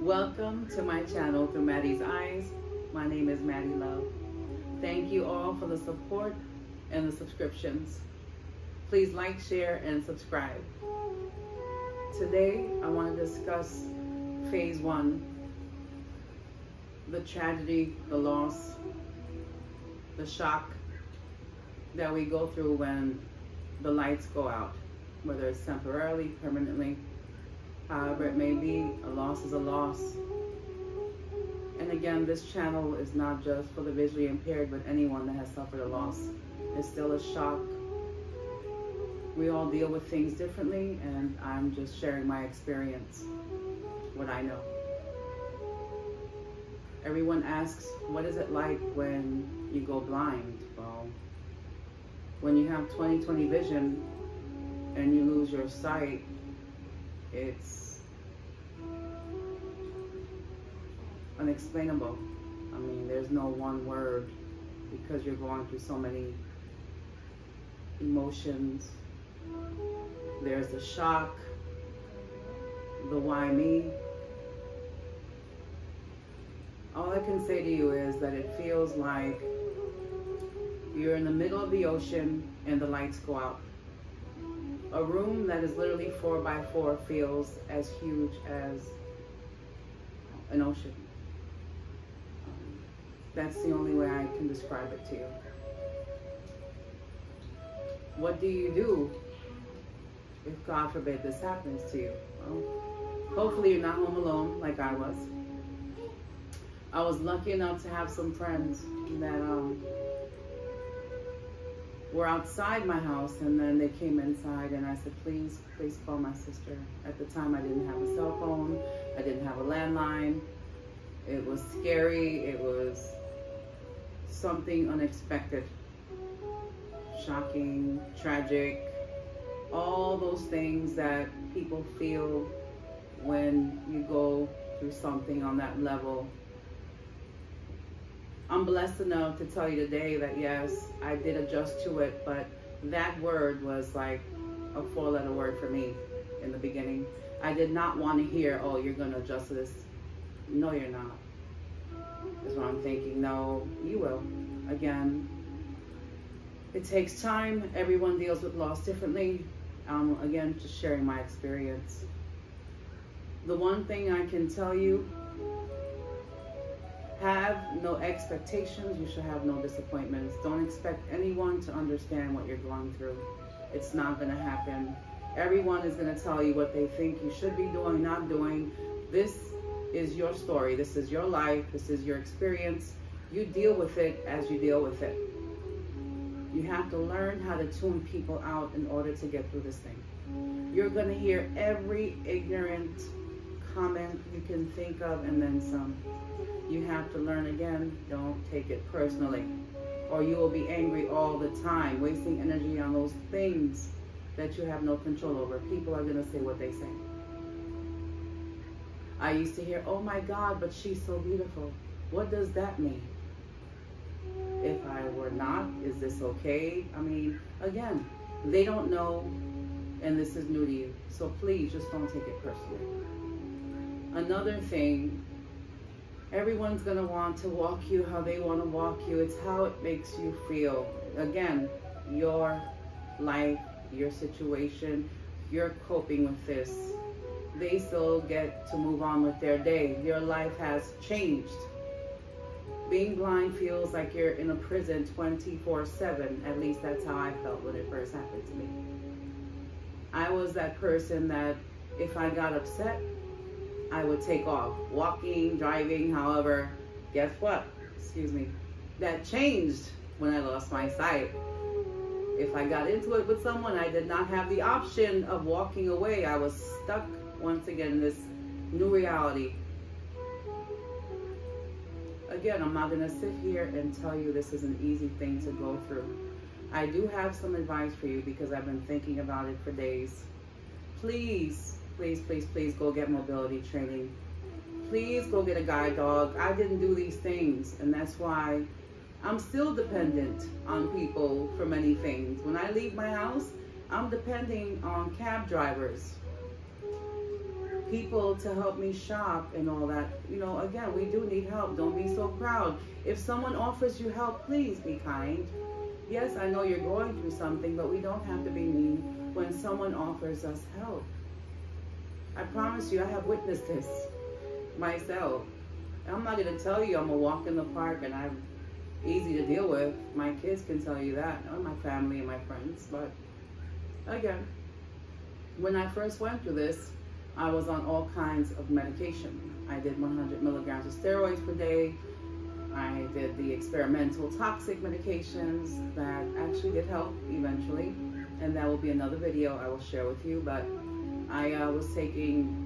Welcome to my channel Through Maddie's Eyes. My name is Maddie Love. Thank you all for the support and the subscriptions. Please like, share, and subscribe. Today I want to discuss phase 1, the tragedy, the loss, the shock that we go through when the lights go out, whether it's temporarily, permanently, however it may be. A loss is a loss. And again, this channel is not just for the visually impaired, but anyone that has suffered a loss. It's still a shock. We all deal with things differently, and I'm just sharing my experience, what I know. Everyone asks, what is it like when you go blind? Well, when you have 20/20 vision and you lose your sight, it's unexplainable. I mean, there's no one word, because you're going through so many emotions. There's the shock, the why me. All I can say to you is that it feels like you're in the middle of the ocean and the lights go out. A room that is literally 4 by 4 feels as huge as an ocean. That's the only way I can describe it to you. What do you do if, God forbid, this happens to you? Well, hopefully you're not home alone like I was. I was lucky enough to have some friends that were outside my house, and then they came inside, and I said, please call my sister. At the time, I didn't have a cell phone. I didn't have a landline. It was scary. It was something unexpected, shocking, tragic, all those things that people feel when you go through something on that level. I'm blessed enough to tell you today that yes, I did adjust to it, but that word was like a 4-letter word for me in the beginning. I did not want to hear, oh, you're going to adjust to this. No, you're not. Is what I'm thinking. No, you will. Again, it takes time. Everyone deals with loss differently. Again, just sharing my experience. The one thing I can tell you, have no expectations. You should have no disappointments. Don't expect anyone to understand what you're going through. It's not going to happen. Everyone is going to tell you what they think you should be doing, not doing. This is your story. This is your life. This is your experience. You deal with it as you deal with it. You have to learn how to tune people out in order to get through this thing. You're going to hear every ignorant comment you can think of, and then some. You have to learn, again, don't take it personally, or you will be angry all the time, wasting energy on those things that you have no control over. People are going to say what they say. I used to hear, oh my God, but she's so beautiful. What does that mean? If I were not, is this okay? I mean, again, they don't know, and this is new to you. So please, just don't take it personally. Another thing, everyone's going to want to walk you how they want to walk you. It's how it makes you feel. Again, your life, your situation, you're coping with this. They still get to move on with their day. Your life has changed. Being blind feels like you're in a prison 24/7. At least that's how I felt when it first happened to me. I was that person that if I got upset, I would take off. Walking, driving, however. Guess what? Excuse me. That changed when I lost my sight. If I got into it with someone, I did not have the option of walking away. I was stuck once again in this new reality. Again, I'm not going to sit here and tell you this is an easy thing to go through. I do have some advice for you because I've been thinking about it for days. Please, please, please, please go get mobility training. Please go get a guide dog. I didn't do these things, and that's why I'm still dependent on people for many things. When I leave my house, I'm depending on cab drivers. people to help me shop and all that. You know, again, we do need help. Don't be so proud. If someone offers you help, please be kind. Yes, I know you're going through something, but we don't have to be mean when someone offers us help. I promise you, I have witnessed this myself. I'm not going to tell you I'm a walk in the park and I'm easy to deal with. My kids can tell you that, or my family and my friends. But again, when I first went through this, I was on all kinds of medication. I did 100 milligrams of steroids per day. I did the experimental toxic medications that actually did help eventually. And that will be another video I will share with you. But I was taking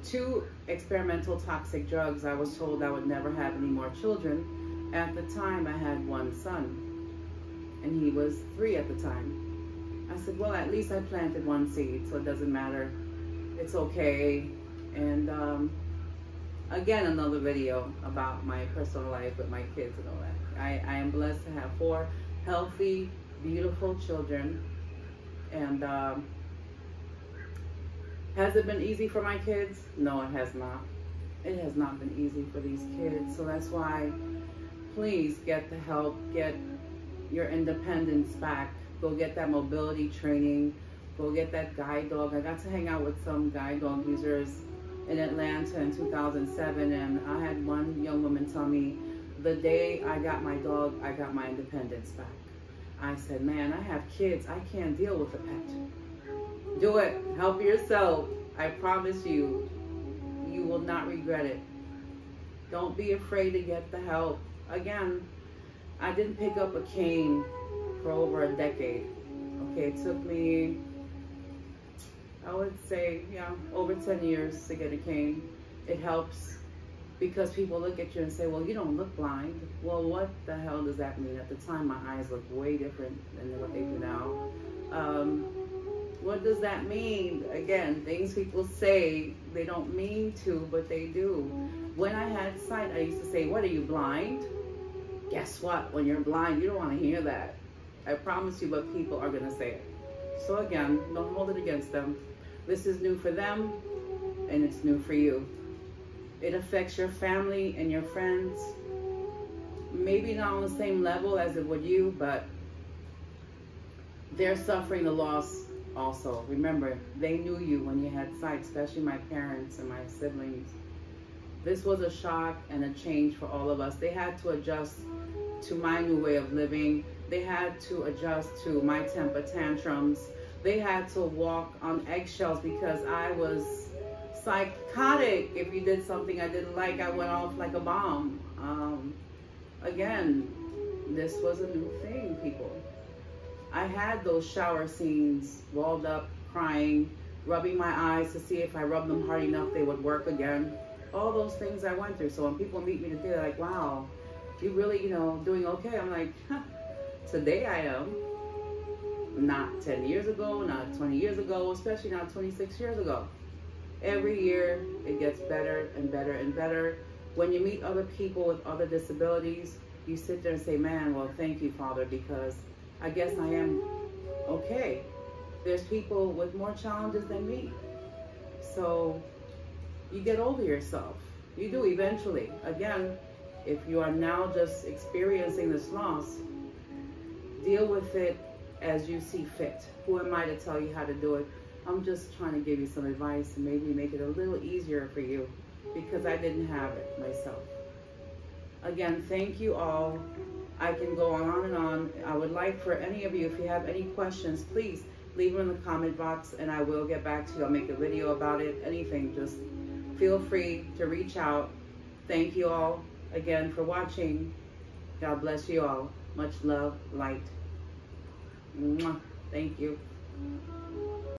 2 experimental toxic drugs. I was told I would never have any more children. At the time, I had 1 son, and he was 3 at the time. I said, well, at least I planted 1 seed, so it doesn't matter. It's okay. And again, another video about my personal life with my kids and all that. I am blessed to have 4 healthy, beautiful children. And has it been easy for my kids? No, it has not. It has not been easy for these kids. So that's why, please get the help, get your independence back. Go get that mobility training. Go get that guide dog. I got to hang out with some guide dog users in Atlanta in 2007, and I had one young woman tell me, the day I got my dog, I got my independence back. I said, man, I have kids. I can't deal with a pet. Do it. Help yourself. I promise you, you will not regret it. Don't be afraid to get the help. Again, I didn't pick up a cane for over a decade. Okay, it took me, I would say, yeah, over 10 years to get a cane. It helps because people look at you and say, well, you don't look blind. Well, what the hell does that mean? At the time, my eyes looked way different than what they do now. What does that mean? Again, things people say, they don't mean to, but they do. When I had sight, I used to say, what, are you blind? Guess what? When you're blind, you don't want to hear that. I promise you, but people are going to say it. So again, don't hold it against them. This is new for them, and it's new for you. It affects your family and your friends. Maybe not on the same level as it would you, but they're suffering the loss also. Remember, they knew you when you had sight, especially my parents and my siblings. This was a shock and a change for all of us. They had to adjust to my new way of living. They had to adjust to my temper tantrums. They had to walk on eggshells because I was psychotic. If you did something I didn't like, I went off like a bomb. Again, this was a new thing, people. I had those shower scenes, walled up, crying, rubbing my eyes to see if I rubbed them hard enough they would work again. All those things I went through. So when people meet me today, they're like, wow, you really, doing okay? I'm like, today I am. Not 10 years ago, not 20 years ago, especially not 26 years ago. Every year, it gets better and better and better. When you meet other people with other disabilities, you sit there and say, man, well, thank you, Father, because I guess I am okay. There's people with more challenges than me. So you get over yourself. You do eventually. Again, if you are now just experiencing this loss, deal with it as you see fit. Who am I to tell you how to do it? I'm just trying to give you some advice and maybe make it a little easier for you because I didn't have it myself. Again, thank you all. I can go on and on. I would like for any of you, if you have any questions, please leave them in the comment box and I will get back to you. I'll make a video about it. Anything, just feel free to reach out. Thank you all again for watching. God bless you all. Much love, light. Mwah. Thank you.